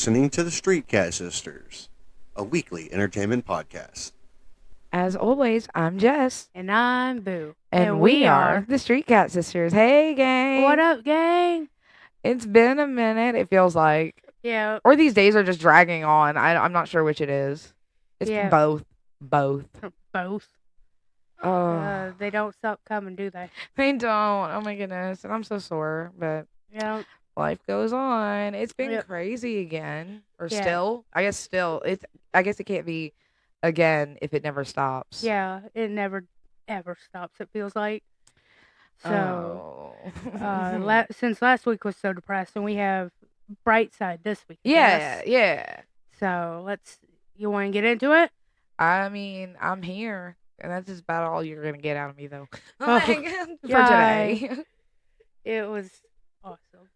listening to the Streetcat Sisters, a weekly entertainment podcast. As always, I'm Jess. And I'm Boo. And we are the Streetcat Sisters. Hey, gang. What up, gang? It's been a minute, it feels like. Yeah. Or these days are just dragging on. I'm not sure which it is. It's Yeah. both. Both. Both. Oh, They don't stop coming, do they? they don't. Oh, my goodness. And I'm so sore, but Yeah. life goes on. It's been Yep. crazy again. Or Yeah. still. I guess still. I guess it can't be again if it never stops. Yeah. It never, ever stops, it feels like. So, Oh. since last week was so depressing, we have bright side this week. I Yeah, guess. yeah. So, you want to get into it? I mean, I'm here, and that's just about all you're gonna get out of me, though. Oh, For yay. today. It was awesome.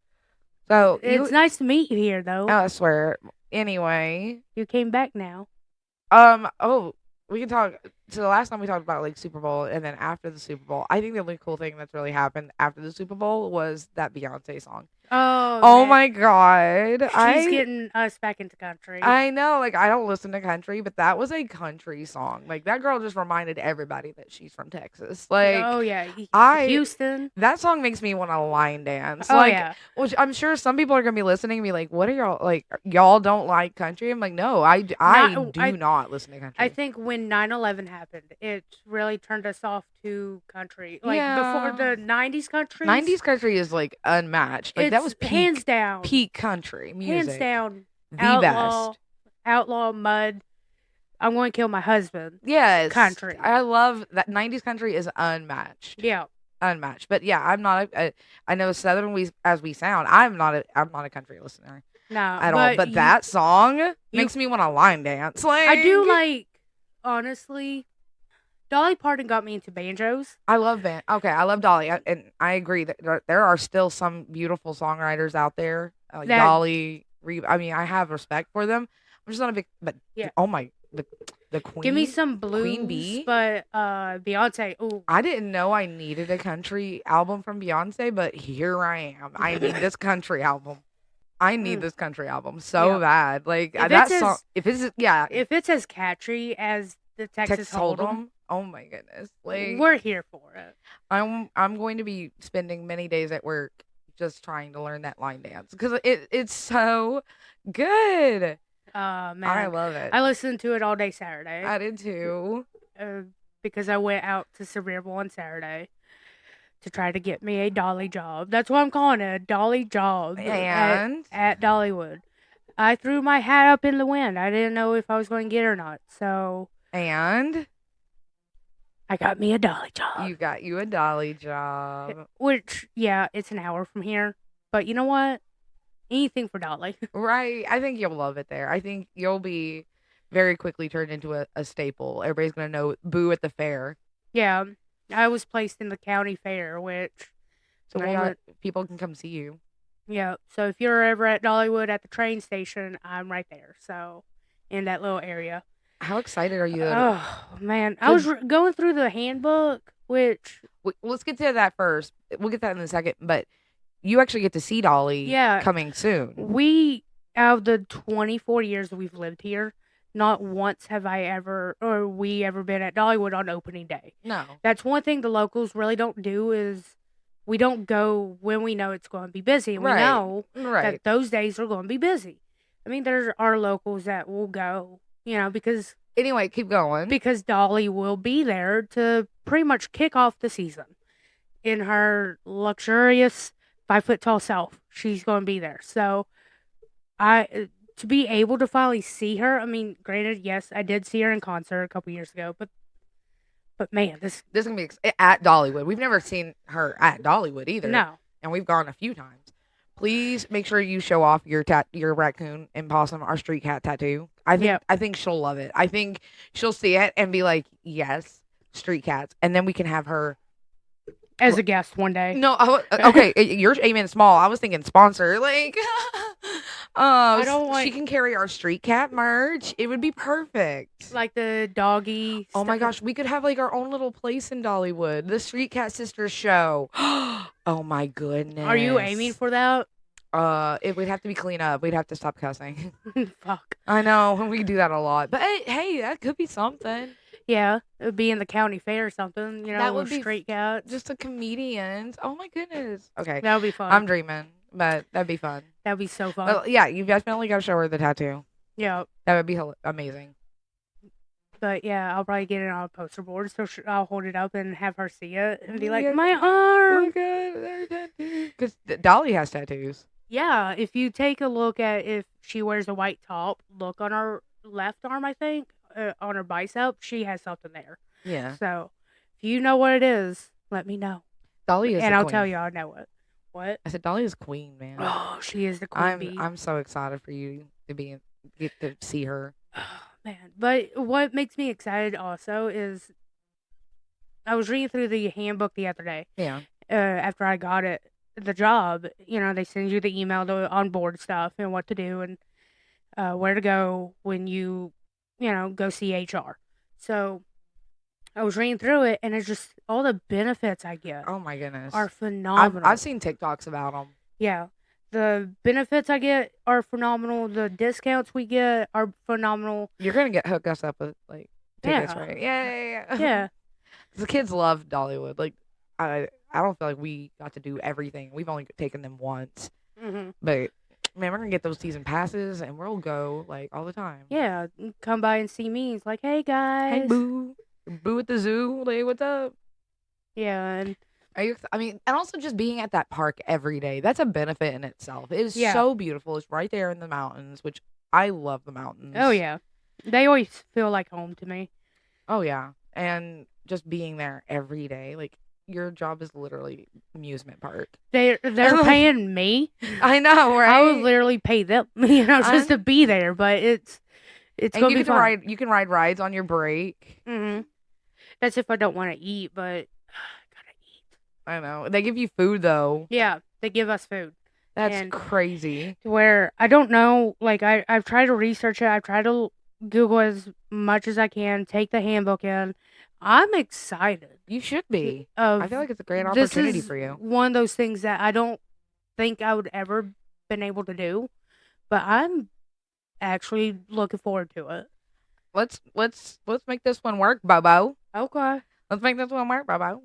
So It's nice to meet you here, though. I swear. Anyway, You came back now. oh, we can talk. So the last time we talked about like Super Bowl, and then after the Super Bowl, I think the only cool thing that's really happened after the Super Bowl was that Beyonce song. Oh, man. My God, She's getting us back into country. I know, like, I don't listen to country, but that was a country song. Like, that girl just reminded everybody that she's from Texas. Like, oh yeah, Houston. that song makes me want to line dance. Oh Like, yeah, which I'm sure some people are gonna be listening and be like, "What are y'all like? Y'all don't like country?" I'm like, "No, I do not listen to country." I think when 9/11 happened, it really turned us off to country. Like Yeah. before the 90s country. 90s country is like unmatched. Like that was peak, hands down, peak country music. hands down, the outlaw, best. outlaw mud. I'm going to kill my husband. Yes, country. I love that 90s country is unmatched. Yeah, Unmatched. But yeah, I'm not. I know Southern as we sound. I'm not a country listener no, at all. But that song makes me want to line dance. Like I do like. Honestly, Dolly Parton got me into banjos. I love I love Dolly, and I agree that there are still some beautiful songwriters out there, like Dolly. I mean, I have respect for them. I'm just not a big, but Yeah. oh my, the Queen. Give me some blues, Queen Bee? but Beyonce. Ooh, I didn't know I needed a country album from Beyonce, but here I am. I need this country album. I need this country album so Yeah. bad. Like If that it's song. as- If if it's as catchy as the Texas Hold'em, oh my goodness. Like we're here for it. I'm going to be spending many days at work just trying to learn that line dance because it's so good. Man, I love it. I listened to it all day Saturday. I did too. Because I went out to Sevierville on Saturday to try to get me a Dolly job. That's what I'm calling it, a Dolly job. And at Dollywood. I threw my hat up in the wind. I didn't know if I was going to get it or not. So I got me a Dolly job. You got you a Dolly job. Which, yeah, it's an hour from here. But you know what? Anything for Dolly. Right. I think you'll love it there. I think you'll be very quickly turned into a staple. Everybody's going to know Boo at the fair. Yeah. I was placed in the county fair, which... So people can come see you. Yeah. So if you're ever at Dollywood at the train station, I'm right there. So in that little area. How excited are you? Oh, man. I was going through the handbook, which... Let's get to that first. We'll get that in a second. But you actually get to see Dolly coming soon. We, out of the 24 years that we've lived here, not once have we ever been at Dollywood on opening day. No. That's one thing the locals really don't do is we don't go when we know it's going to be busy. And we know that those days are going to be busy. I mean, there are locals that will go, because... Anyway, keep going. Because Dolly will be there to pretty much kick off the season. In her luxurious 5-foot-tall self, she's going to be there. So, to be able to finally see her, I mean, granted, yes, I did see her in concert a couple years ago, but man, this is gonna be at Dollywood. We've never seen her at Dollywood either. No, and we've gone a few times. Please make sure you show off your raccoon and possum, our street cat tattoo. I think she'll love it. I think she'll see it and be like, yes, street cats, and then we can have her as a guest one day. No, okay, you're aiming small. I was thinking sponsor. Like, she can carry our street cat merch. It would be perfect. Like the doggy. Oh my gosh, we could have like our own little place in Dollywood. The Streetcat Sisters show. Oh my goodness. Are you aiming for that? It would have to be clean up. We'd have to stop cussing. Fuck. I know we do that a lot, but hey, that could be something. Yeah, it would be in the county fair or something. You know, That would with be street cats. Just a comedian. Oh my goodness. Okay, That would be fun. I'm dreaming, but that'd be fun. That'd be so fun. Well, yeah, you definitely got to show her the tattoo. Yeah. That would be amazing. But yeah, I'll probably get it on a poster board, so I'll hold it up and have her see it and be like, Yeah. my arm. Look at their tattoo. Because Dolly has tattoos. Yeah, if you take a look at if she wears a white top, look on her left arm, I think, on her bicep, she has something there. Yeah. So if you know what it is, let me know. Dolly is and the I'll queen. tell you I know it. What? I said Dolly is queen, man. Oh, she is the queen bee. I'm so excited for you to get to see her. Oh, man. But what makes me excited also is I was reading through the handbook the other day. Yeah. After I got the job, you know, they send you the email to onboard stuff and what to do and where to go when you know, go see HR. So I was reading through it, and it's just all the benefits I get. Oh my goodness. Are phenomenal. I've seen TikToks about them. Yeah. The benefits I get are phenomenal. The discounts we get are phenomenal. You're going to hook us up with, like, tickets, right? Yeah. Yeah. The kids love Dollywood. Like, I don't feel like we got to do everything. We've only taken them once. Mm-hmm. But, man, we're going to get those season passes, and we'll go, like, all the time. Yeah. Come by and see me. It's like, hey, guys. Hey, boo. Boo at the zoo. Like, what's up? Yeah, and and also just being at that park every day, that's a benefit in itself. It is so beautiful. It's right there in the mountains, which I love the mountains. Oh, yeah. They always feel like home to me. Oh, yeah. And just being there every day, like, your job is literally amusement park. They're paying me. I know, right? I would literally pay them, you know, just to be there, but it's going to be fun. You can ride rides on your break. Mm-hmm. That's if I don't want to eat, but gotta eat. I know. They give you food, though. Yeah, they give us food. That's crazy. Where I don't know, like, I've tried to research it. I've tried to Google as much as I can, take the handbook in. I'm excited. You should be. I feel like it's a great opportunity for you. One of those things that I don't think I would ever been able to do, but I'm actually looking forward to it. Let's make this one work, Bobo. Okay. Let's make this one work, Bobo.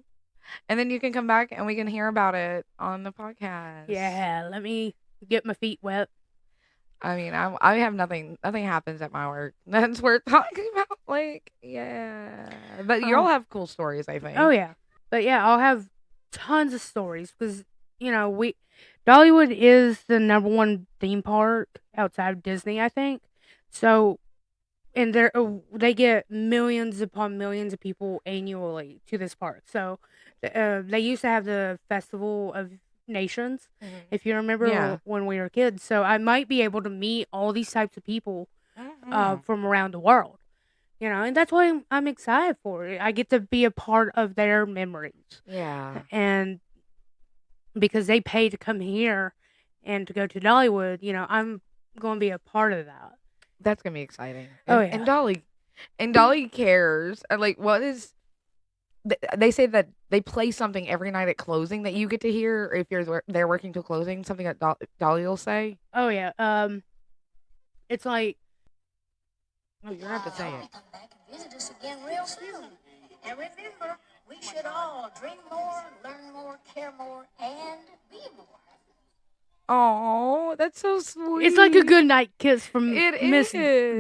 And then you can come back and we can hear about it on the podcast. Yeah, let me get my feet wet. I mean, I have nothing happens at my work that's worth talking about. Like, yeah. But you'll have cool stories, I think. Oh, yeah. But yeah, I'll have tons of stories because, you know, Dollywood is the #1 theme park outside of Disney, I think. So, and they get millions upon millions of people annually to this park. So, they used to have the Festival of Nations, if you remember when we were kids. So, I might be able to meet all these types of people from around the world. You know, and that's why I'm excited for it. I get to be a part of their memories. Yeah. And because they pay to come here and to go to Dollywood, you know, I'm going to be a part of that. That's going to be exciting. Oh, yeah. And Dolly cares. Like, what is... They say that they play something every night at closing that you get to hear if they're working till closing, something that Dolly will say. Oh, yeah. It's like... Oh, you're going to have to say it. Come back and visit us again real soon. And remember, we should all dream more, learn more, care more, and be more. Oh, that's so sweet. It's like a good night kiss from Miss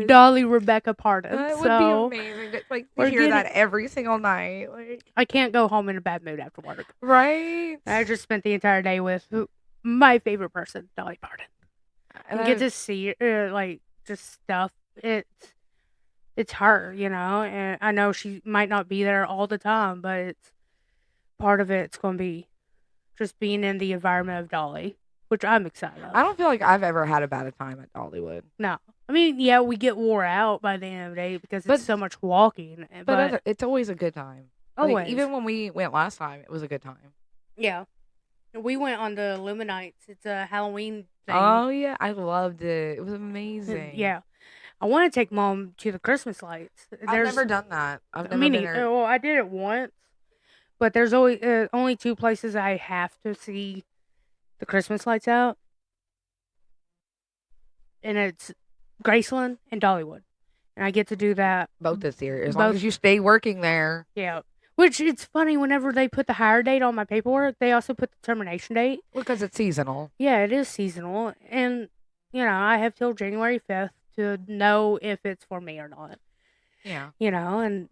Dolly Rebecca Pardon. That would be amazing. Like to hear that every single night. Like, I can't go home in a bad mood after work. Right? I just spent the entire day with my favorite person, Dolly Parton. And get to see like just stuff. It's her, you know, and I know she might not be there all the time, but it's part of it's going to be just being in the environment of Dolly, which I'm excited about. I don't feel like I've ever had a bad time at Dollywood. No. I mean, yeah, we get wore out by the end of the day because it's so much walking. But it's always a good time. Always. Like, even when we went last time, it was a good time. Yeah. We went on the Illuminites. It's a Halloween thing. Oh, yeah. I loved it. It was amazing. Yeah. I want to take Mom to the Christmas lights. I've never done that. I've never been there. Well, I did it once, but there's always only 2 places I have to see the Christmas lights out. and it's Graceland and Dollywood, and I get to do that. Both this year, as long as you stay working there. Yeah. Which, it's funny, whenever they put the hire date on my paperwork, they also put the termination date. Because it's seasonal. Yeah, it is seasonal. And, I have till January 5th to know if it's for me or not. Yeah. And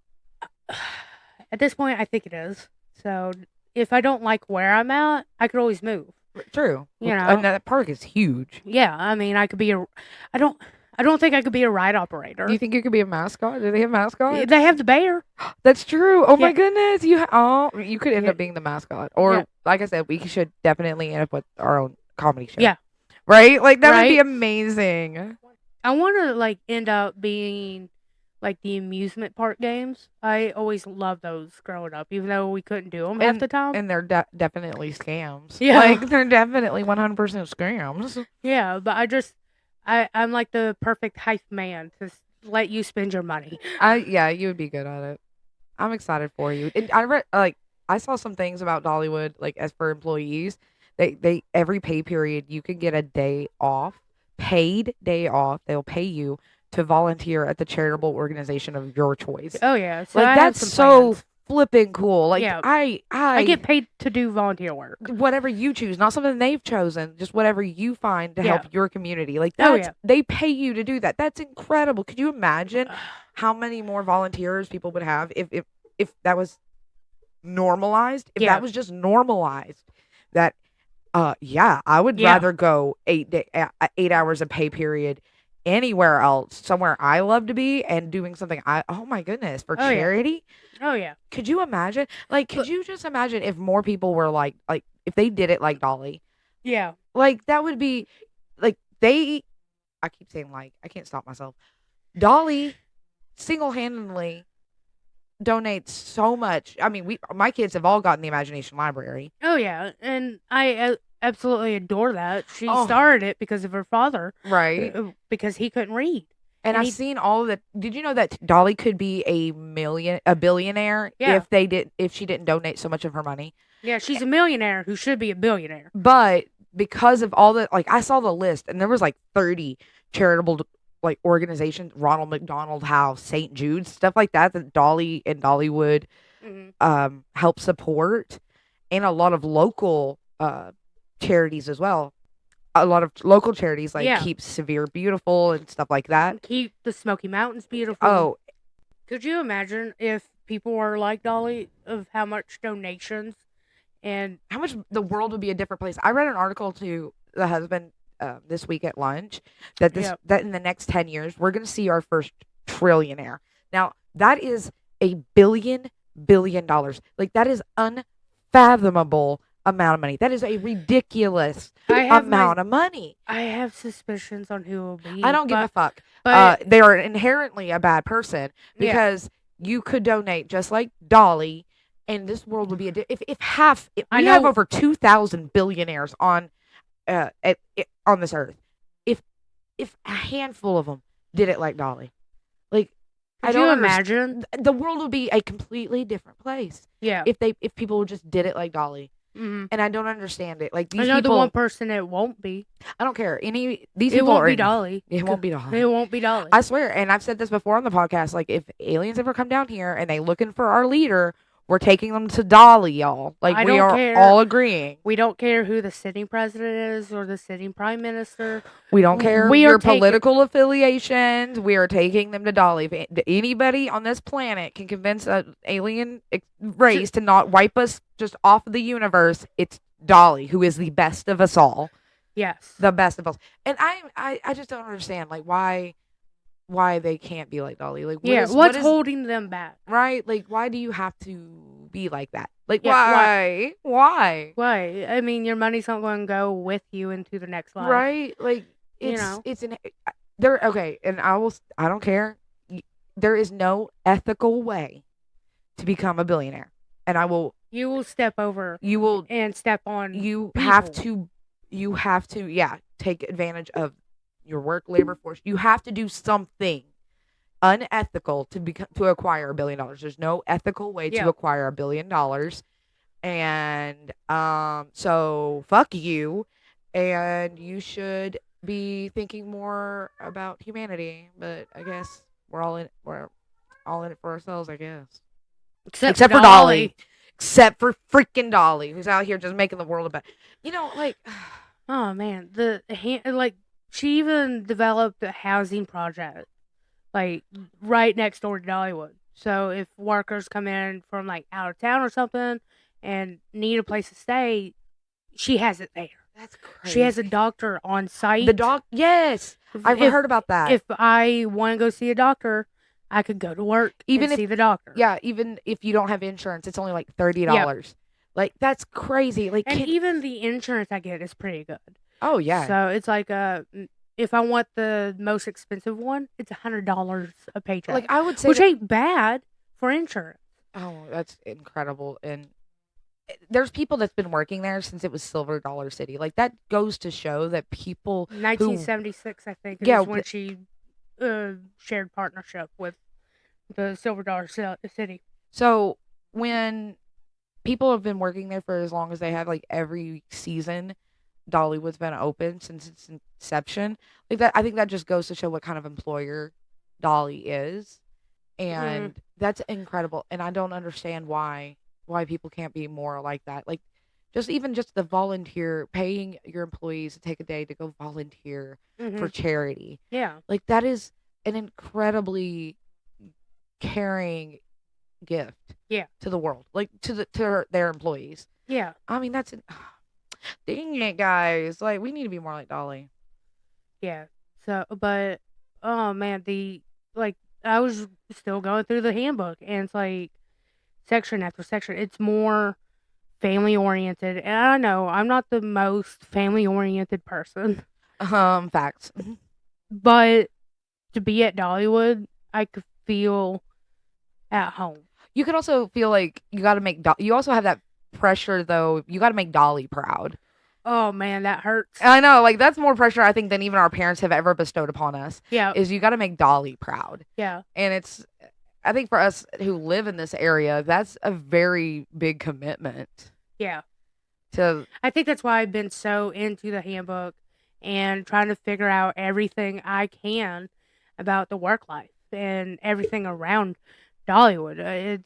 at this point, I think it is. So, if I don't like where I'm at, I could always move. True. And that park is huge. Yeah, I mean, I could be I don't think I could be a ride operator. Do you think you could be a mascot? Do they have mascots? They have the bear. That's true. Oh my Yeah. goodness. You could end up being the mascot. Or like I said, we should definitely end up with our own comedy show. Yeah. Right? Like that would be Right? amazing. I want to end up being the amusement park games. I always loved those growing up, even though we couldn't do them half the time. And they're definitely scams. Yeah. Like they're definitely 100% scams. Yeah, but I'm like the perfect hype man to let you spend your money. You would be good at it. I'm excited for you. And I read I saw some things about Dollywood, as for employees, they every pay period you can get a day off, paid day off. They'll pay you to volunteer at the charitable organization of your choice. Oh yeah, so that's so flipping cool. Yeah. I get paid to do volunteer work. Whatever you choose, not something they've chosen, just whatever you find to help your community. They pay you to do that. That's incredible. Could you imagine how many more volunteers people would have if that was normalized? If that was just normalized, that I would rather go 8 hours of pay period anywhere else, somewhere I love to be, and doing something oh my goodness, for charity. Oh yeah. Could you imagine? Could you just imagine if more people were like if they did it like Dolly? Yeah. That would be I keep saying I can't stop myself. Dolly single-handedly donates so much. I mean, my kids have all gotten the Imagination Library. Oh yeah, and I absolutely adore that. She started it because of her father, right? Because he couldn't read. And I've seen all of that. Did you know that Dolly could be a billionaire if she didn't donate so much of her money? Yeah, she's a millionaire who should be a billionaire. But because of all the I saw the list, and there was 30 charitable organizations, Ronald McDonald House, St. Jude's, stuff like that Dolly and Dollywood help support, and a lot of local charities as well. A lot of local charities Keep Sevier beautiful and stuff like that. Keep the Smoky Mountains beautiful. Oh, could you imagine if people were like Dolly, of how much donations and how much the world would be a different place? I read an article to the husband this week at lunch that that in the next 10 years we're going to see our first trillionaire. Now that is $1 billion. That is unfathomable amount of money. That is a ridiculous amount of money. I have suspicions on who will be. I don't give a fuck. But they are inherently a bad person, because you could donate just like Dolly, and this world would be we have over 2,000 billionaires on this earth. If a handful of them did it like Dolly, could you imagine? The world would be a completely different place. Yeah. If people just did it like Dolly. Mm-hmm. And I don't understand it. These I know people, the one person it won't be. I don't care. These it people won't be Dolly. It won't be Dolly. It won't be Dolly. I swear. And I've said this before on the podcast. If aliens ever come down here and they looking for our leader, we're taking them to Dolly, y'all. We are all agreeing. We don't care who the sitting president is or the sitting prime minister. We don't care your political affiliations. We are taking them to Dolly. If anybody on this planet can convince an alien race to not wipe us just off of the universe, it's Dolly, who is the best of us all. Yes. The best of us. And I just don't understand, why they can't be like Dolly. What's holding them back? Right? Why do you have to be like that? Why? Why? Why? I mean, your money's not going to go with you into the next life. Right? It's okay, and I don't care. There is no ethical way to become a billionaire. And you will step over. You will and step on. You have to take advantage of your work labor force. You have to do something unethical to acquire $1 billion. There's no ethical way to acquire $1 billion, and so fuck you. And you should be thinking more about humanity, but I guess we're all in it for ourselves, I guess. Except for Dolly. Except for freaking Dolly, who's out here just making the world a better. Like, oh man, she even developed a housing project, like right next door to Dollywood. So if workers come in from like out of town or something and need a place to stay, she has it there. That's crazy. She has a doctor on site. Yes, I've heard about that. If I want to go see a doctor, I could go to work and see the doctor. Yeah, even if you don't have insurance, it's only like $30. Yep. Like, that's crazy. Like, and even the insurance I get is pretty good. Oh yeah. So it's like if I want the most expensive one, it's $100 a paycheck. Like, I would say, which ain't bad for insurance. Oh, that's incredible. And there's people that's been working there since it was Silver Dollar City. Like, that goes to show that people 1976, I think, is when she shared partnership with the Silver Dollar City. So when people have been working there for as long as they have, like every season, Dollywood's been open since its inception. Like that, I think that just goes to show what kind of employer Dolly is, and that's incredible. And I don't understand why people can't be more like that. Like, just the volunteer, paying your employees to take a day to go volunteer for charity. Yeah, like that is an incredibly caring gift. Yeah, to the world, like to their employees. Yeah, I mean that's dang it, guys. Like, we need to be more like Dolly. Yeah. So, but oh man, I was still going through the handbook, and it's like section after section. It's more family oriented, and I know I'm not the most family oriented person. Facts. But to be at Dollywood, I could feel at home. You could also feel like you got to make. You also have that pressure, though. You got to make Dolly proud. Oh man, that hurts. I know, like that's more pressure I think than even our parents have ever bestowed upon us. Yeah, is you got to make Dolly proud. Yeah, and I think for us who live in this area, that's a very big commitment. Yeah. So I think that's why I've been so into the handbook and trying to figure out everything I can about the work life and everything around Dollywood.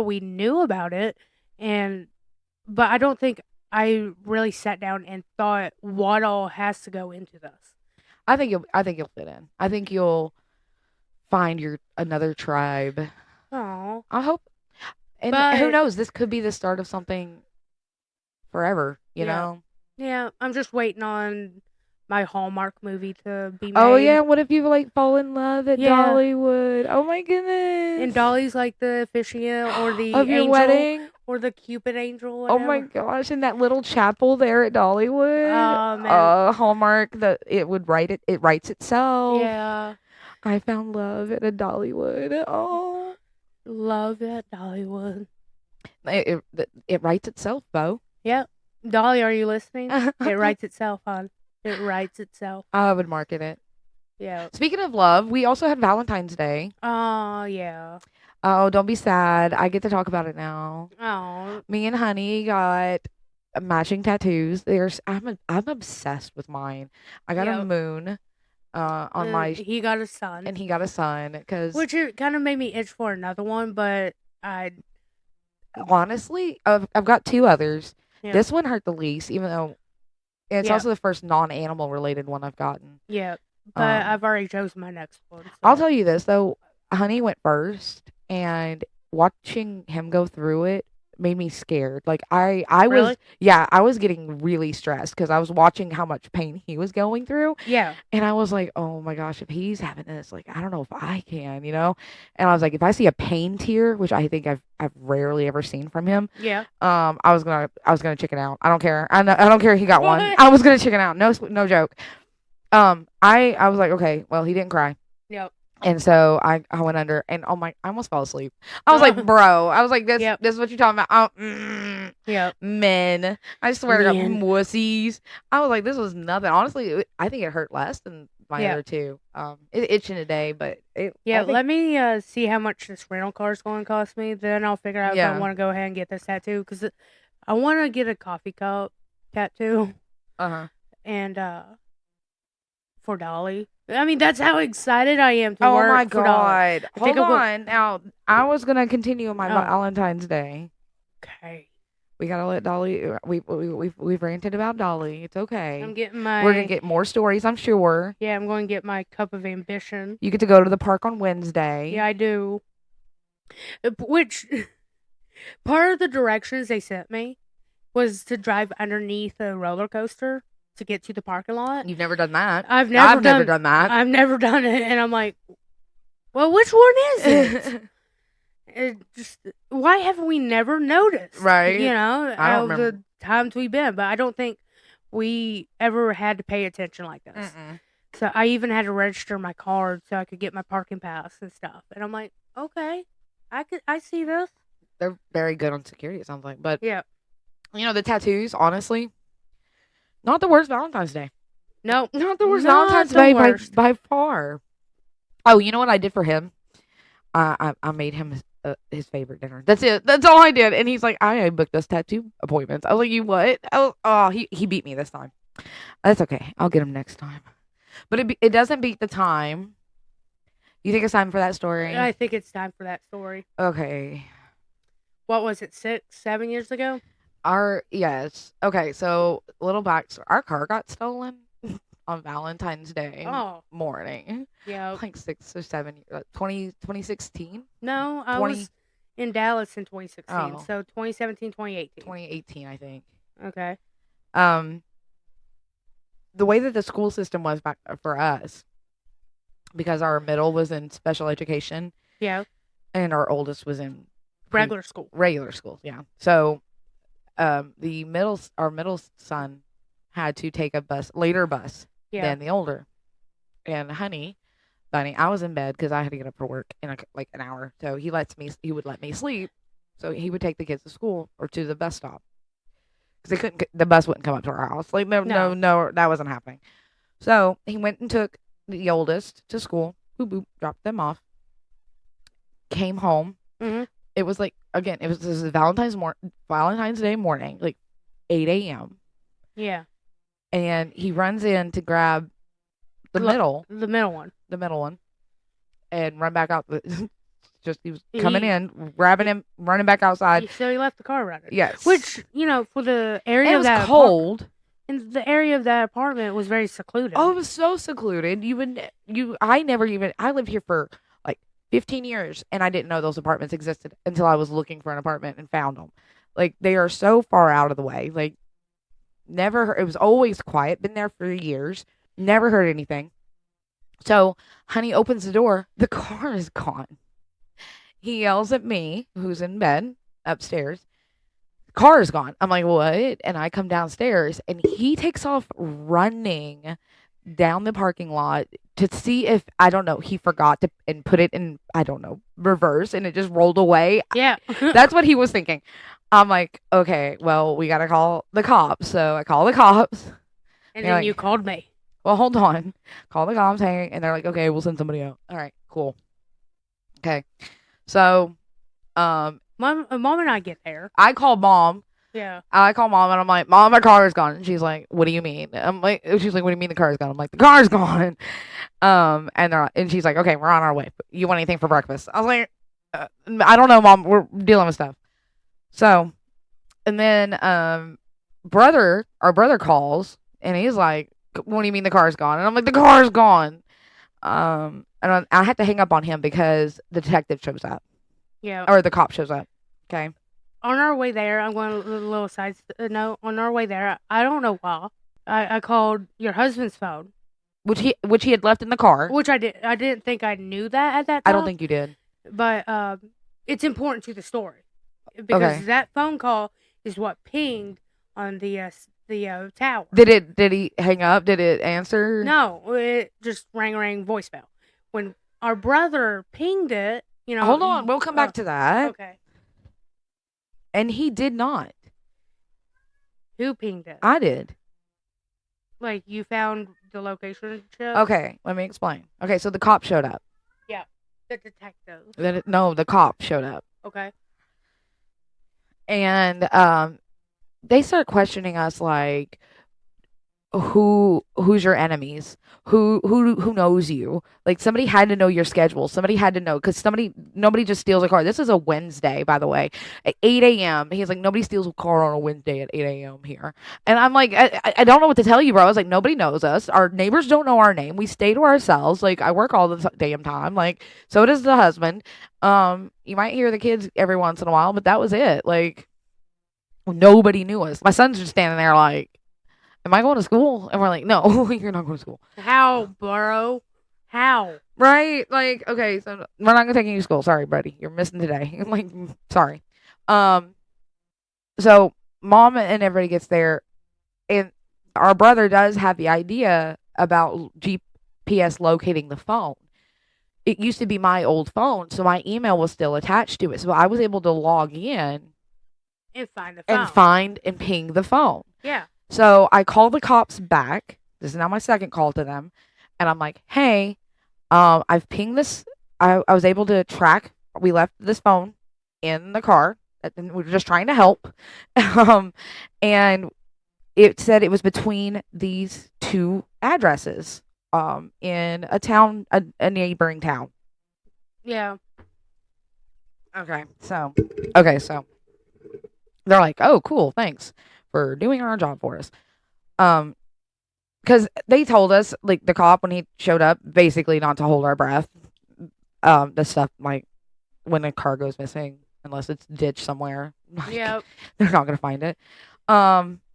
We knew about it, but I don't think I really sat down and thought what all has to go into this. I think you'll fit in. I think you'll find another tribe. Oh, I hope. And who knows? This could be the start of something forever. You know. Yeah, I'm just waiting on my Hallmark movie to be made. Oh yeah, what if you fall in love at Dollywood? Oh my goodness! And Dolly's like the officiant or the of your angel, wedding, or the Cupid angel. Whatever. Oh my gosh! In that little chapel there at Dollywood. Oh man! Hallmark, it writes itself. Yeah. I found love at a Dollywood. Oh, love at Dollywood. It writes itself, Bo. Yep. Dolly, are you listening? It writes itself, hon. It writes itself. I would market it. Yeah. Speaking of love, we also had Valentine's Day. Oh, yeah. Oh, don't be sad. I get to talk about it now. Oh. Me and Honey got matching tattoos. I'm obsessed with mine. I got a moon on my... He got a sun. And he got a sun. Which it kind of made me itch for another one, but honestly, I've got two others. Yeah. This one hurt the least, even though it's also the first non-animal related one I've gotten. Yeah, but I've already chosen my next one. So. I'll tell you this, though. Honey went first, and watching him go through it made me scared. Like, I really? I was getting really stressed because I was watching how much pain he was going through. Yeah. And I was like, oh my gosh, if he's having this, like, I don't know if I can, you know? And I was like, if I see a pain tear, which I think I've rarely ever seen from him. Yeah. I was gonna chicken out. I don't care. I don't care if he got one. I was gonna chicken out. No joke. I was like, okay, well, he didn't cry. Yep. And so I went under, and I almost fell asleep. I was like, bro, I was like, this is what you're talking about. Men. I swear to God, wussies. I was like, this was nothing. Honestly, I think it hurt less than my other two. It's itching today, but let me see how much this rental car is going to cost me. Then I'll figure out if I want to go ahead and get this tattoo, because I want to get a coffee cup tattoo. Uh-huh. And for Dolly. I mean, that's how excited I am to Oh work my for Dolly. God. I think Hold I'm on. Now, I was going to continue my Oh. Valentine's Day. Okay. We got to let Dolly. We've ranted about Dolly. It's okay. I'm getting my. We're going to get more stories, I'm sure. Yeah, I'm going to get my cup of ambition. You get to go to the park on Wednesday. Yeah, I do. Which part of the directions they sent me was to drive underneath a roller coaster to get to the parking lot. You've never done that. I've never done that. I've never done it, and I'm like, well, which one is it? Why haven't we never noticed? Right. You know, I don't out of remember. the times we've been, but I don't think we ever had to pay attention like this. Mm-mm. So I even had to register my card so I could get my parking pass and stuff. And I'm like, okay, I see this. They're very good on security, it sounds like. But, Yeah. you know, the tattoos, honestly, not the worst Valentine's Day. No. Not the worst Not Valentine's the Day worst. by far. Oh, you know what I did for him? I made him his favorite dinner. That's it. That's all I did. And he's like, I booked us tattoo appointments. I was like, you what? He beat me this time. That's okay. I'll get him next time. But it doesn't beat the time. You think it's time for that story? I think it's time for that story. Okay. What was it, 6, 7 years ago? Yes. Okay, so little backstory. Our car got stolen on Valentine's Day morning. Yeah. Like 6 or 7 years. 2016? No, I 20 was in Dallas in 2016. Oh. So 2017, 2018. 2018, I think. Okay. The way that the school system was back for us, because our middle was in special education. Yeah. And our oldest was in regular school. Regular school, yeah. So, our middle son had to take a later bus than the older. And Bunny, I was in bed because I had to get up for work in like an hour. So he would let me sleep. So he would take the kids to school or to the bus stop. Because the bus wouldn't come up to our house. Like, no, that wasn't happening. So he went and took the oldest to school. Boop, boop, dropped them off. Came home. Mm-hmm. It was like, again, this was Valentine's Day morning, like 8 a.m. Yeah. And he runs in to grab the middle one, and run back out. He was coming in, grabbing him, running back outside. So he left the car running. Yes. Which, for the area of that cold. And the area of that apartment was very secluded. Oh, it was so secluded. I lived here for like 15 years, and I didn't know those apartments existed until I was looking for an apartment and found them. Like, they are so far out of the way. Like, it was always quiet. Been there for years. Never heard anything. So, honey opens the door. The car is gone. He yells at me, who's in bed upstairs. The car is gone. I'm like, what? And I come downstairs, and he takes off running down the parking lot to see if, I don't know, he forgot to and put it in, I don't know, reverse, and it just rolled away. Yeah. That's what he was thinking. I'm like, okay, well, we got to call the cops. So I call the cops. And then you called me. Well, hold on. Call the cops, and they're like, okay, we'll send somebody out. All right, cool. Okay. So, Mom and I get there. I call Mom. Yeah. I call Mom, and I'm like, Mom, my car is gone. And she's like, what do you mean? She's like, what do you mean the car is gone? I'm like, the car's gone. And she's like, okay, we're on our way. You want anything for breakfast? I was like, I don't know, Mom. We're dealing with stuff. So, and then our brother calls, and he's like, what do you mean the car's gone? And I'm like, the car's gone. And I had to hang up on him because the detective shows up. Yeah. Or the cop shows up. Okay. On our way there, I'm going a little side note. On our way there, I don't know why. I called your husband's phone, which he had left in the car. Which I did. I didn't think I knew that at that time. I don't think you did. But it's important to the story because that phone call is what pinged on the tower. Did he hang up? Did it answer? No, it just rang voicemail. When our brother pinged it, Hold on, we'll come back to that. Okay. And he did not. Who pinged it? I did. Like, you found the location? Okay, let me explain. Okay, so the cop showed up. Yeah, the detective. The cop showed up. Okay. And they start questioning us like, who's your enemies, who knows you. Like, somebody had to know your schedule. Somebody had to know, because nobody just steals a car. This is a Wednesday, by the way, at 8 a.m. He's like, nobody steals a car on a Wednesday at 8 a.m. here. And I'm like, I don't know what to tell you, bro. I was like, nobody knows us. Our neighbors don't know our name. We stay to ourselves. Like, I work all the damn time. Like, so does the husband. You might hear the kids every once in a while, but that was it. Like, nobody knew us. My son's just standing there like, am I going to school? And we're like, no, you're not going to school. How, bro? How? Right? Like, okay, so we're not going to take you to school. Sorry, buddy. You're missing today. I'm like, sorry. So mom and everybody gets there, and our brother does have the idea about GPS locating the phone. It used to be my old phone, so my email was still attached to it. So I was able to log in And find the phone. and find and ping the phone. Yeah. So I call the cops back. This is now my second call to them. And I'm like, hey, I've pinged this. I was able to track. We left this phone in the car. And we were just trying to help. And it said it was between these two addresses in a town, a neighboring town. Yeah. Okay, so they're like, oh, cool, thanks for doing our job for us. Because they told us, like, the cop, when he showed up, basically not to hold our breath. The stuff, like, when a car goes missing, unless it's ditched somewhere, like, Yep. they're not going to find it.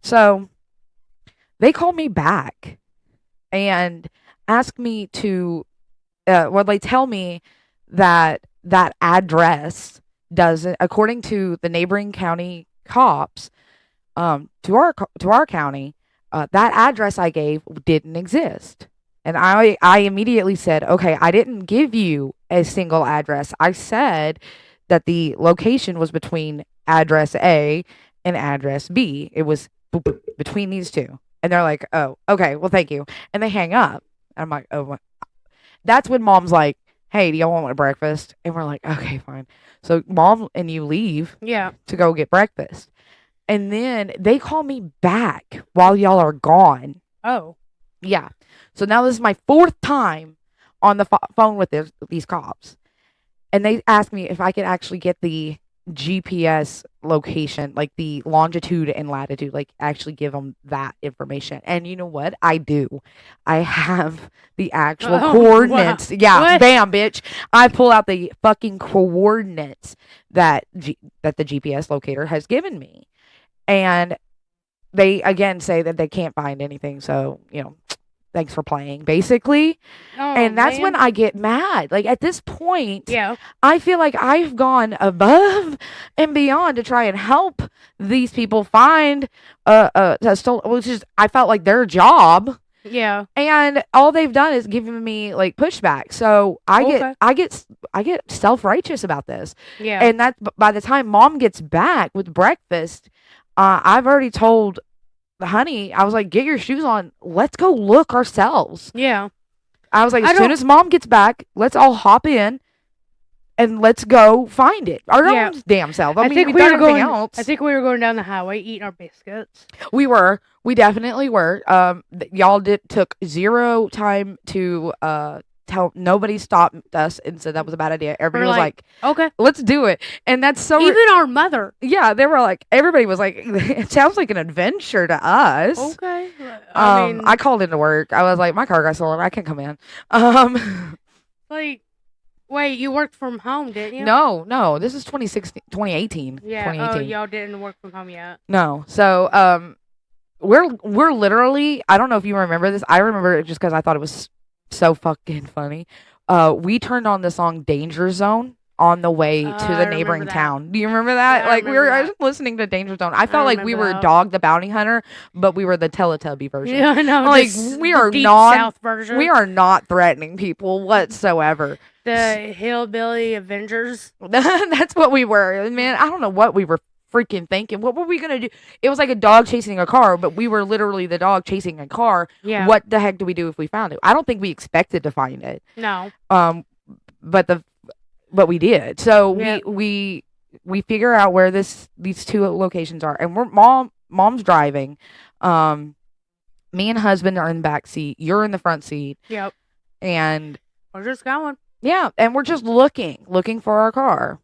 So they called me back and asked me to, they tell me that address doesn't, according to the neighboring county cops, to our county, that address I gave didn't exist. And I immediately said, okay, I didn't give you a single address. I said that the location was between address A and address B. It was between these two. And they're like, oh, okay, well, thank you. And they hang up. And I'm like, oh, that's when mom's like, hey, do y'all want breakfast? And we're like, okay, fine. So mom and you leave Yeah. to go get breakfast. And then they call me back while y'all are gone. Oh. Yeah. So now this is my fourth time on the phone with these cops. And they asked me if I could actually get the GPS location, like the longitude and latitude, like actually give them that information. And you know what? I do. I have the actual coordinates. Wow. Yeah, What? bam, bitch. I pull out the fucking coordinates that the GPS locator has given me. And they, again, say that they can't find anything. So, thanks for playing, basically. Oh, And that's man. when I get mad. Like, at this point, Yeah. I feel like I've gone above and beyond to try and help these people find which is, I felt like their job. Yeah. And all they've done is given me, like, pushback. So I get self-righteous about this. Yeah. And that, by the time mom gets back with breakfast, I've already told honey, I was like, get your shoes on. Let's go look ourselves. Yeah. I was like, as soon as mom gets back, let's all hop in and let's go find it. Our own damn self. I mean, think we've we done were everything going. else. I think we were going down the highway eating our biscuits. We were. We definitely were. Y'all took zero time to tell. Nobody stopped us and said that was a bad idea. Everybody was like, okay, let's do it. And that's so. Even our mother. Yeah, they were like, everybody was like, it sounds like an adventure to us. Okay. I mean, I called into work. I was like, my car got stolen. I can't come in. Like, wait, you worked from home, didn't you? No. This is 2018. Yeah. 2018. Oh, y'all didn't work from home yet. No. So, we're literally, I don't know if you remember this. I remember it just because I thought it was so fucking funny. We turned on the song Danger Zone on the way to the neighboring town. Do you remember that? Yeah, like, we were that. listening to Danger Zone. I felt like we were that. Dog the Bounty Hunter, but we were the Teletubby version. Yeah, I know. Like, we are deep not South version. We are not threatening people whatsoever. The Hillbilly Avengers. That's what we were. Man, I don't know what we were freaking thinking. What were we going to do? It was like a dog chasing a car, but we were literally the dog chasing a car. Yeah. What the heck do we do if we found it? I don't think we expected to find it. No. But we did. So Yeah. we figure out where these two locations are, and mom's driving. Me and husband are in the back seat. You're in the front seat. Yep. And we're just going. Yeah, and we're just looking for our car.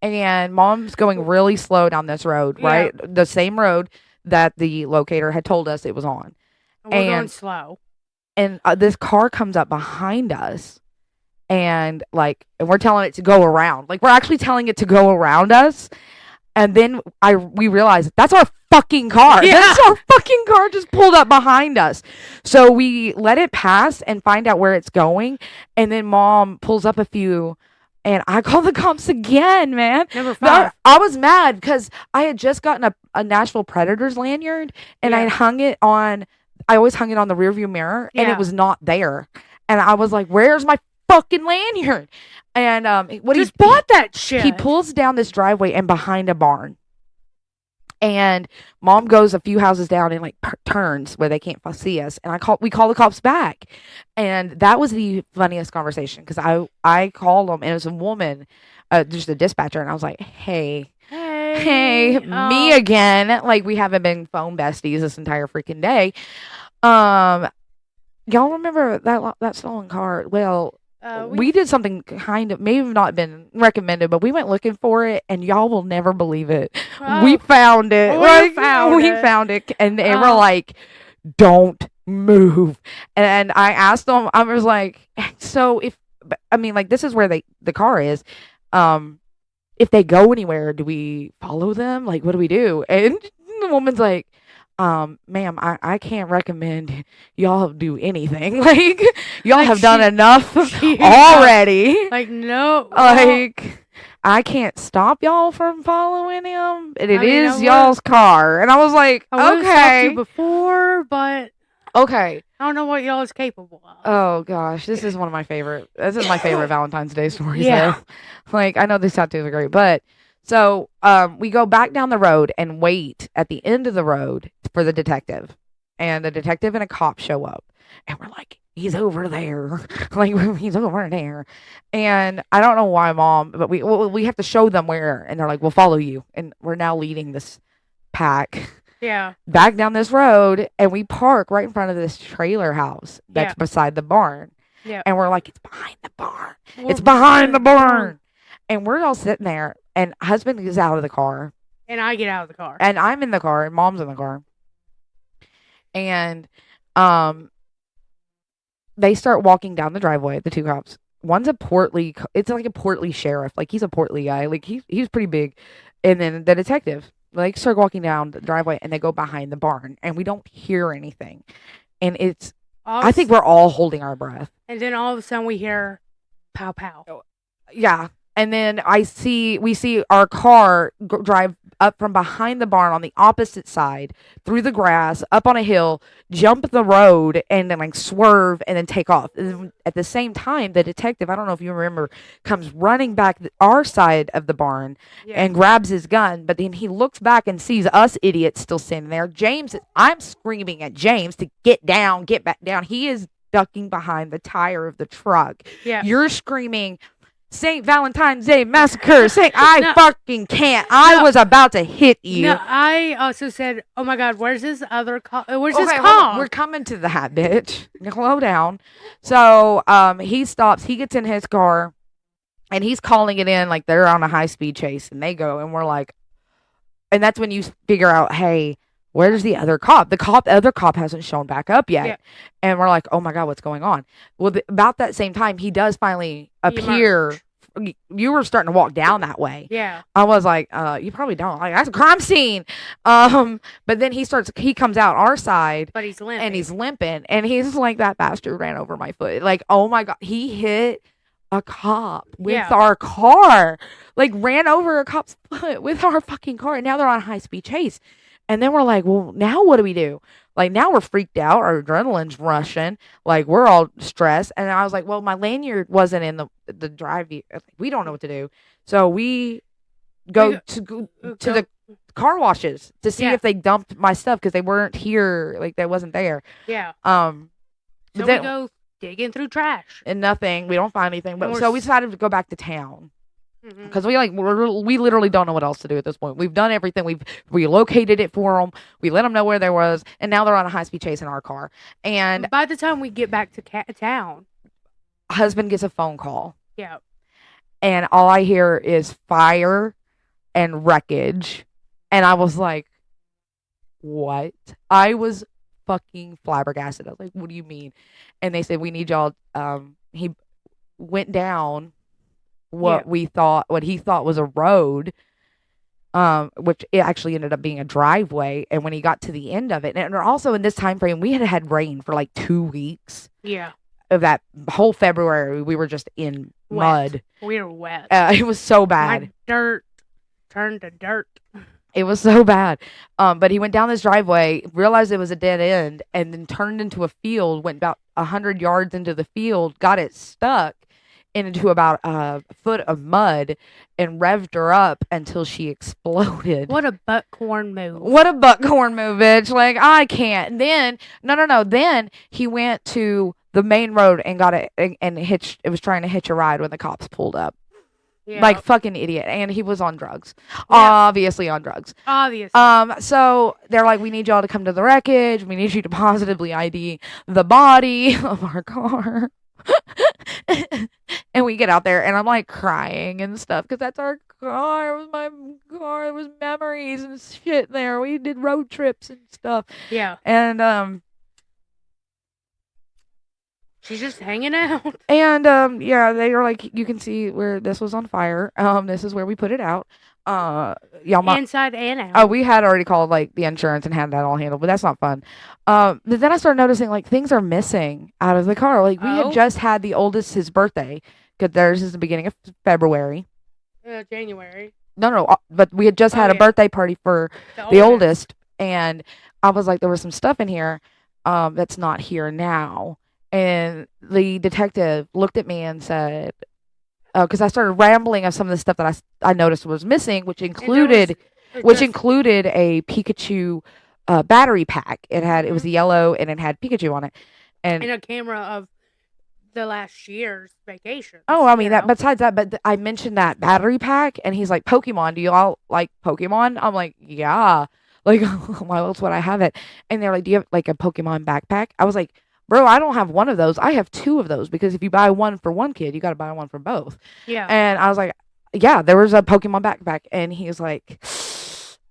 And Mom's going really slow down this road, right? The same road that the locator had told us it was on. We're going slow. And this car comes up behind us. And we're telling it to go around. Like, we're actually telling it to go around us. And then we realized that's our fucking car. Yeah. That's our fucking car just pulled up behind us. So we let it pass and find out where it's going. And then Mom pulls up a few. And I call the cops again, man. Number 5. I was mad because I had just gotten a Nashville Predators lanyard. And I always hung it on the rearview mirror. And it was not there. And I was like, where's my fucking lanyard? And he bought that shit. He pulls down this driveway and behind a barn. And Mom goes a few houses down and turns where they can't see us. And we call the cops back. And that was the funniest conversation because I called them and it was a woman, just a dispatcher. And I was like, hey, me again. Like, we haven't been phone besties this entire freaking day. Y'all remember that stolen car? Well, we did something kind of, may have not been recommended, but we went looking for it, and y'all will never believe it. We found it. We found it, and they were like, don't move. And I asked them, I was like, so this is where the car is. If they go anywhere, do we follow them? Like, what do we do? And the woman's like, ma'am, I can't recommend y'all do anything. Like, y'all have done enough already. Like, no. Like, I can't stop y'all from following him. And it is y'all's car. And I was like, I okay. stopped you before, but okay. I don't know what y'all is capable of. Oh gosh, this is my favorite Valentine's Day stories. Yeah. Though. Like, I know these tattoos are great, but so we go back down the road and wait at the end of the road for the detective. And the detective and a cop show up. And we're like, he's over there. Like, he's over there. And I don't know why, Mom, but we have to show them where. And they're like, we'll follow you. And we're now leading this pack back down this road. And we park right in front of this trailer house that's beside the barn. Yeah. And we're like, it's behind the barn. It's behind the barn. And we're all sitting there. And husband is out of the car. And I get out of the car. And I'm in the car. And Mom's in the car. And they start walking down the driveway, the two cops. One's it's like a portly sheriff. Like, he's a portly guy. Like, he's pretty big. And then the detective, start walking down the driveway. And they go behind the barn. And we don't hear anything. And I think we're all holding our breath. And then all of a sudden we hear pow pow. Yeah. And then we see our car drive up from behind the barn on the opposite side, through the grass, up on a hill, jump the road, and then swerve and then take off. And at the same time, the detective, I don't know if you remember, comes running back our side of the barn and grabs his gun. But then he looks back and sees us idiots still standing there. I'm screaming at James to get back down. He is ducking behind the tire of the truck. Yeah. You're screaming, St. Valentine's Day Massacre. I fucking can't. I was about to hit you. No, I also said, oh my God, where's this other call? Where's this call? We're coming to that, bitch. Slow down. So he stops. He gets in his car and he's calling it in like they're on a high-speed chase. And they go and we're like, and that's when you figure out, hey, where's the other cop? The other cop hasn't shown back up yet. Yeah. And we're like, oh my God, what's going on? Well, about that same time, he does finally appear. You were starting to walk down that way. Yeah. I was like, you probably don't. Like, that's a crime scene. But then he comes out our side. But he's limping. And he's like, that bastard ran over my foot. Like, oh my God. He hit a cop with our car. Like, ran over a cop's foot with our fucking car. And now they're on a high-speed chase. And then we're like, well, now what do we do? Like, now we're freaked out. Our adrenaline's rushing. Like, we're all stressed. And I was like, well, my lanyard wasn't in the drive. We don't know what to do. So we go to the car washes to see if they dumped my stuff because they weren't here. Like, they wasn't there. Yeah. So we go digging through trash. And nothing. We don't find anything. But so we decided to go back to town. Because we literally don't know what else to do at this point. We've done everything. We've relocated it for them. We let them know where there was, and now they're on a high-speed chase in our car. And by the time we get back to town, husband gets a phone call. Yeah. And all I hear is fire and wreckage. And I was like, what? I was fucking flabbergasted. I was like, what do you mean? And they said, we need y'all. He went down what he thought was a road, which it actually ended up being a driveway. And when he got to the end of it, and also in this time frame, we had rain for like 2 weeks. Yeah. Of that whole February, we were just in mud. We were wet. It was so bad. My dirt turned to dirt. It was so bad. But he went down this driveway, realized it was a dead end, and then turned into a field, went about 100 yards into the field, got it stuck into about a foot of mud, and revved her up until she exploded. What a buckhorn move. What a buckhorn move, bitch. Like, I can't. And then, no. Then he went to the main road and got it and hitched. It was trying to hitch a ride when the cops pulled up. Yeah. Like, fucking idiot. And he was on drugs. Yeah. Obviously on drugs. Obviously. So they're like, we need y'all to come to the wreckage. We need you to positively ID the body of our car. And we get out there and I'm like crying and stuff because that's our car. It was my car. There was memories and shit there. We did road trips and stuff. Yeah. And she's just hanging out. And yeah, they were like, you can see where this was on fire. This is where we put it out. Y'all inside and out. Oh, we had already called like the insurance and had that all handled, but that's not fun. But then I started noticing like things are missing out of the car. Like we had just had the oldest his birthday because theirs is the beginning of February. January. No, but we had just had a birthday party for the oldest, and I was like, there was some stuff in here, that's not here now. And the detective looked at me and said, because I started rambling of some of the stuff that I noticed was missing, which included a Pikachu battery pack. It was yellow and it had Pikachu on it, and a camera of the last year's vacation. Oh, I mean that. Besides that, but I mentioned that battery pack, and he's like, "Pokemon? Do you all like Pokemon?" I'm like, "Yeah." Like, why else would I have it? And they're like, "Do you have like a Pokemon backpack?" I was like, bro, I don't have one of those. I have 2 of those because if you buy one for one kid, you got to buy one for both. Yeah. And I was like, yeah, there was a Pokemon backpack. And he was like,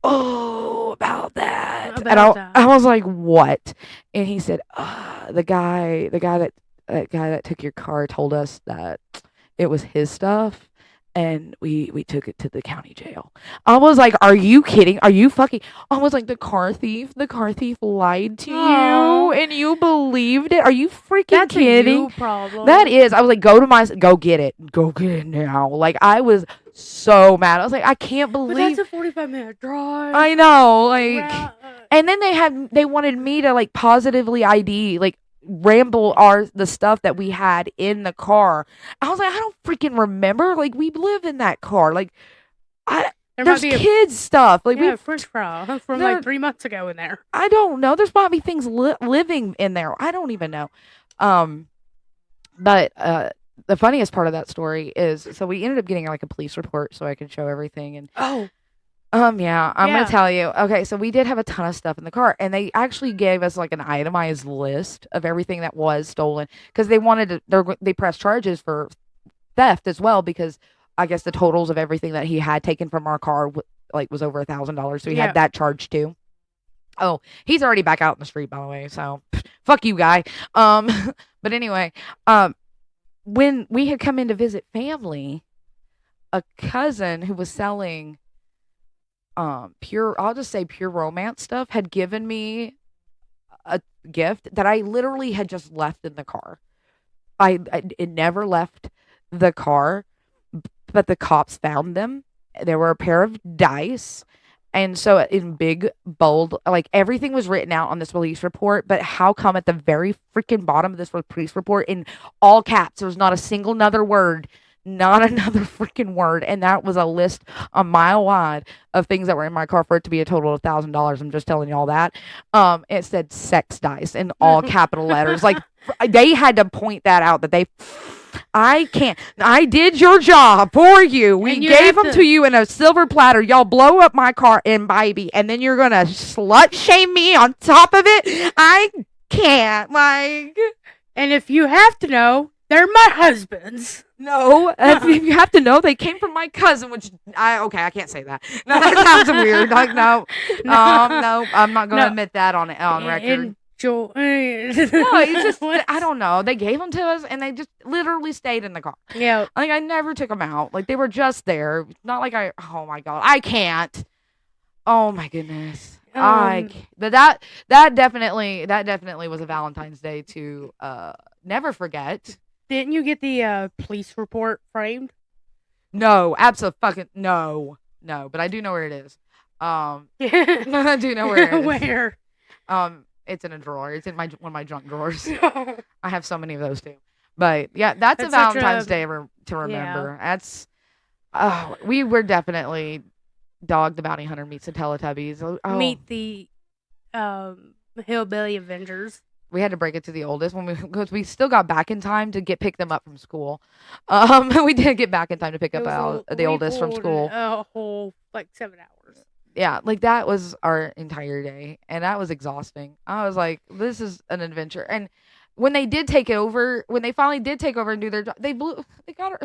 oh, about that. I was like, what? And he said, the guy that took your car told us that it was his stuff. And we took it to the county jail. I was like, are you kidding? Are you fucking... I was like, the car thief lied to you and you believed it? Are you freaking kidding? That's a you problem. That is. I was like, go get it. Go get it now. Like, I was so mad. I was like, I can't believe... But that's a 45-minute drive. I know. Like... And then they wanted me to, like, positively ID, like, ramble the stuff that we had in the car. I was like, I don't freaking remember. Like, we live in that car. Like, there's kids stuff. Like, we have French fry from like 3 months ago in there. I don't know. There's probably things living in there. I don't even know. But the funniest part of that story is, so we ended up getting like a police report so I could show everything. And yeah, I'm going to tell you. Okay, so we did have a ton of stuff in the car, and they actually gave us like an itemized list of everything that was stolen because they pressed charges for theft as well because I guess the totals of everything that he had taken from our car was over $1,000, so he had that charge too. Oh, he's already back out in the street, by the way, so fuck you, guy. But anyway, when we had come in to visit family, a cousin who was selling pure romance stuff had given me a gift that I literally had just left in the car. It never left the car, but the cops found them. There were a pair of dice, and so in big bold, like, everything was written out on this police report, but how come at the very freaking bottom of this police report in all caps there was not a single another word, not another freaking word, and that was a list a mile wide of things that were in my car for it to be a total of $1,000. I'm just telling y'all that. It said sex dice in all capital letters. Like, they had to point that out, that they I can't. I did your job for you. We And you gave have them to- to you in a silver platter. Y'all blow up my car and baby, and then you're gonna slut shame me on top of it. I can't. Like, And if you have to know, they're my husbands. no. If you have to know, they came from my cousin, which I can't say that. No, that sounds weird. Like, no, no, I'm not gonna No. admit that on record. No, No, it's just I don't know. They gave them to us, and they just literally stayed in the car. Yeah. Like, I never took them out. Like, they were just there. It's not like oh my God, I can't. Oh my goodness. But that definitely was a Valentine's Day to never forget. Didn't you get the police report framed? No, absolutely no. But I do know where it is. I do know where it is. Where? It's in a drawer. It's in one of my junk drawers. I have so many of those too. But yeah, that's a Valentine's Day to remember. That's we were definitely Dog the Bounty Hunter meets the Teletubbies. Oh. Meet the Hillbilly Avengers. We had to break it to the oldest because we still got back in time to pick them up from school. We did get back in time to pick up the oldest from school. A whole 7 hours. Yeah, like that was our entire day, and that was exhausting. I was like, this is an adventure. And when they finally did take over and do their job, they got her.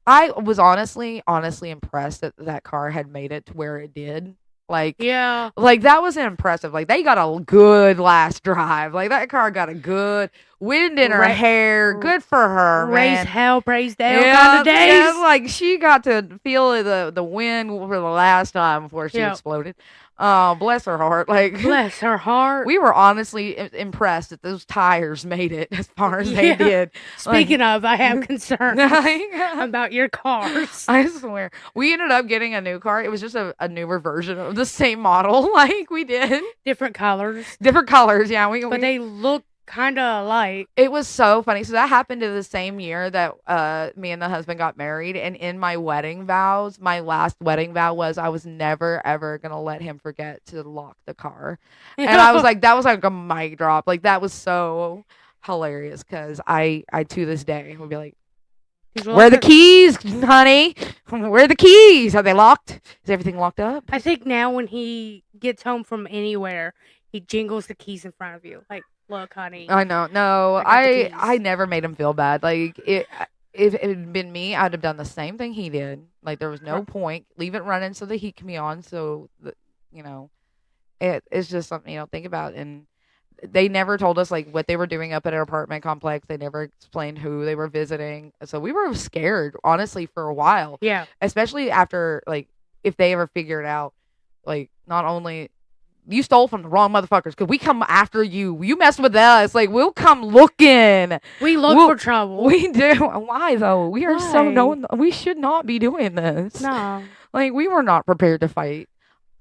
I was honestly impressed that car had made it to where it did. Like, yeah, like that was impressive. Like, they got a good last drive. Like, that car got a good wind in her hair. Good for her, raise man. hell, praise down kind of days. Yeah, like she got to feel the wind for the last time before she exploded. Oh, bless her heart. Like, bless her heart. We were honestly impressed that those tires made it as far as they did. Speaking of, I have concerns about your cars. I swear. We ended up getting a new car. It was just a newer version of the same model, like we did. Different colors. Yeah. But they look kind of alike. It was so funny. So that happened in the same year that me and the husband got married. And in my wedding vows, my last wedding vow was I was never, ever going to let him forget to lock the car. And I was like, that was like a mic drop. Like, that was so hilarious because I to this day would be like, where are the keys, honey? Where are the keys? Are they locked? Is everything locked up? I think now when he gets home from anywhere, he jingles the keys in front of you. Like, look, honey. I know. No, I never made him feel bad. Like, if it had been me, I'd have done the same thing he did. Like, there was no point. Leave it running so the heat can be on. So, it's just something, think about. And they never told us, like, what they were doing up at our apartment complex. They never explained who they were visiting. So we were scared, honestly, for a while. Yeah. Especially after, like, if they ever figured out, like, not only you stole from the wrong motherfuckers, because we come after you. You mess with us. Like, we'll come looking. We look for trouble. We do. Why, though? We are so known. We should not be doing this. No. Like, we were not prepared to fight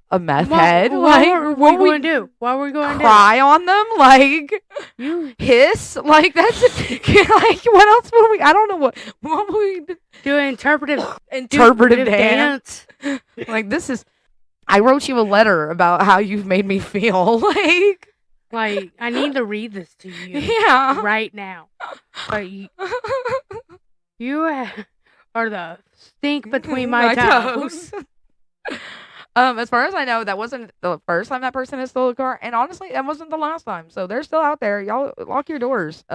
a meth head. What were we going to do? What were we going to do? Cry on them? Like, hiss? Like, that's like, what else would we? I don't know what would we do? An interpretive dance. Like, this is. I wrote you a letter about how you've made me feel. Like, I need to read this to you. Yeah. Right now. But you are the stink between my toes. As far as I know, that wasn't the first time that person has stolen a car, and honestly, that wasn't the last time. So they're still out there. Y'all lock your doors.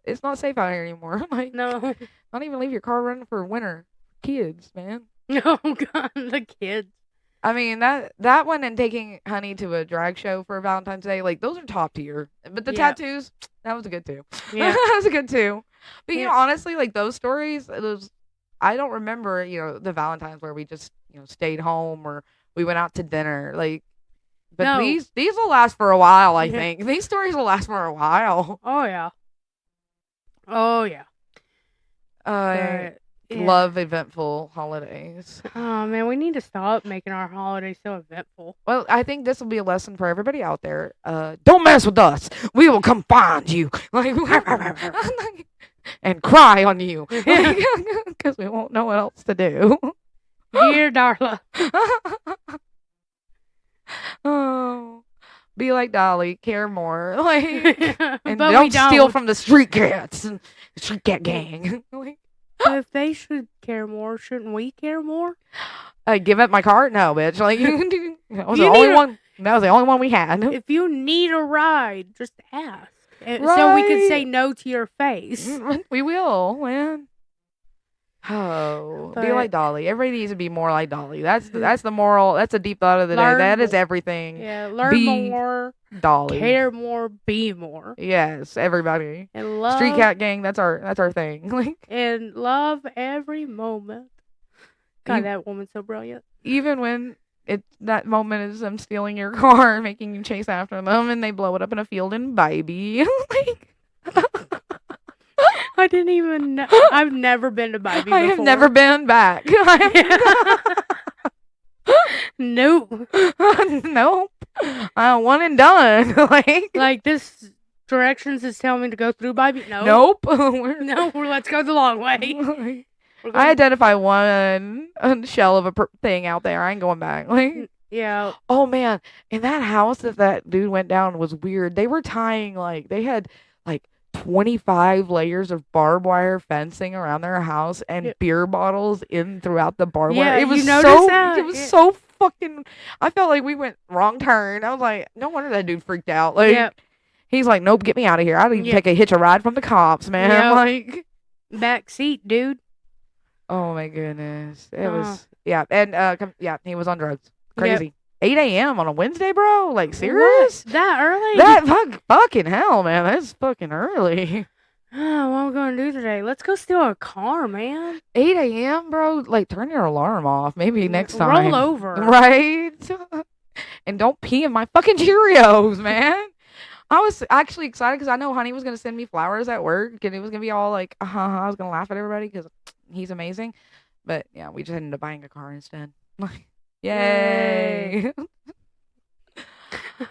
It's not safe out here anymore. Like, no, not even leave your car running for winter. Kids, man. Oh God, the kids. I mean, that one and taking Honey to a drag show for Valentine's Day, like, those are top tier. But the tattoos, that was a good too. Yeah, that was a good too. But honestly, like, those stories, I don't remember, the Valentines where we just, stayed home or we went out to dinner, like. But these will last for a while, I think. These stories will last for a while. Oh yeah. Oh yeah. Love eventful holidays. Oh man, we need to stop making our holidays so eventful. Well, I think this will be a lesson for everybody out there. Don't mess with us. We will come find you, like, and cry on you, because we won't know what else to do. Dear Darla. Oh, Be like Dolly, care more. Like, and But don't we steal don't. from the street cats, the street cat gang. Like, But if they should care more, shouldn't we care more? give up my car? No, bitch. Like, that was You the need only a- one. That was the only one we had. If you need a ride, just ask. So we can Right. say no to your face. We will, man. Oh, be But- like Dolly. Everybody needs to be more like Dolly. That's the moral. That's a deep thought of the day. Learn That is more. everything. Yeah, learn Be more, Dolly. care more, be more. Yes, everybody. And love Street cat gang. That's our thing. Like, and love every moment. God, You- that woman's so brilliant. even when that moment is them stealing your car and making you chase after them, and they blow it up in a field in baby. Like, I didn't even know. I've never been to Bybee before. I have never been back. Nope. Nope. One and done. Like, Like, this directions is telling me to go through Bybee. No. nope. No, let's go the long way. We're I going- identify one shell of a thing out there. I ain't going back. Like, yeah. oh man, in that house that dude went down was weird. They were tying they had 25 layers of barbed wire fencing around their house and Yeah. beer bottles in throughout the barbed Yeah, wire. It you was noticed so that? it was Yeah. so fucking. I felt like we went wrong turn. I was like, no wonder that dude freaked out. Like, Yep. he's like, nope, get me out of here. I didn't even Yeah. take a hitch a ride from the cops, man. Yep. Like. Back seat, dude. Oh my goodness. It Uh-huh. was and he was on drugs. Crazy. 8 a.m. on a Wednesday, bro? Like, serious? What? That early? That fucking hell, man. That's fucking early. Oh, what are we going to do today? Let's go steal a car, man. 8 a.m., bro? Like, turn your alarm off. Maybe next time. Roll over. Right? And don't pee in my fucking Cheerios, man. I was actually excited because I know Honey was going to send me flowers at work. And it was going to be all like, I was going to laugh at everybody because he's amazing. But, yeah, we just ended up buying a car instead. Like, yay.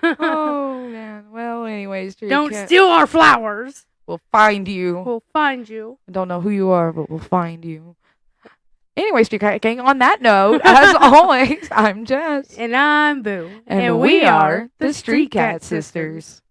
Oh, man. Well, anyways, Street Don't Cat, steal our flowers. we'll find you. We'll find you. I don't know who you are, but we'll find you. Anyway, Street Cat Gang, on that note, as always, I'm Jess. And I'm Boo. And we are the Streetcat Sisters.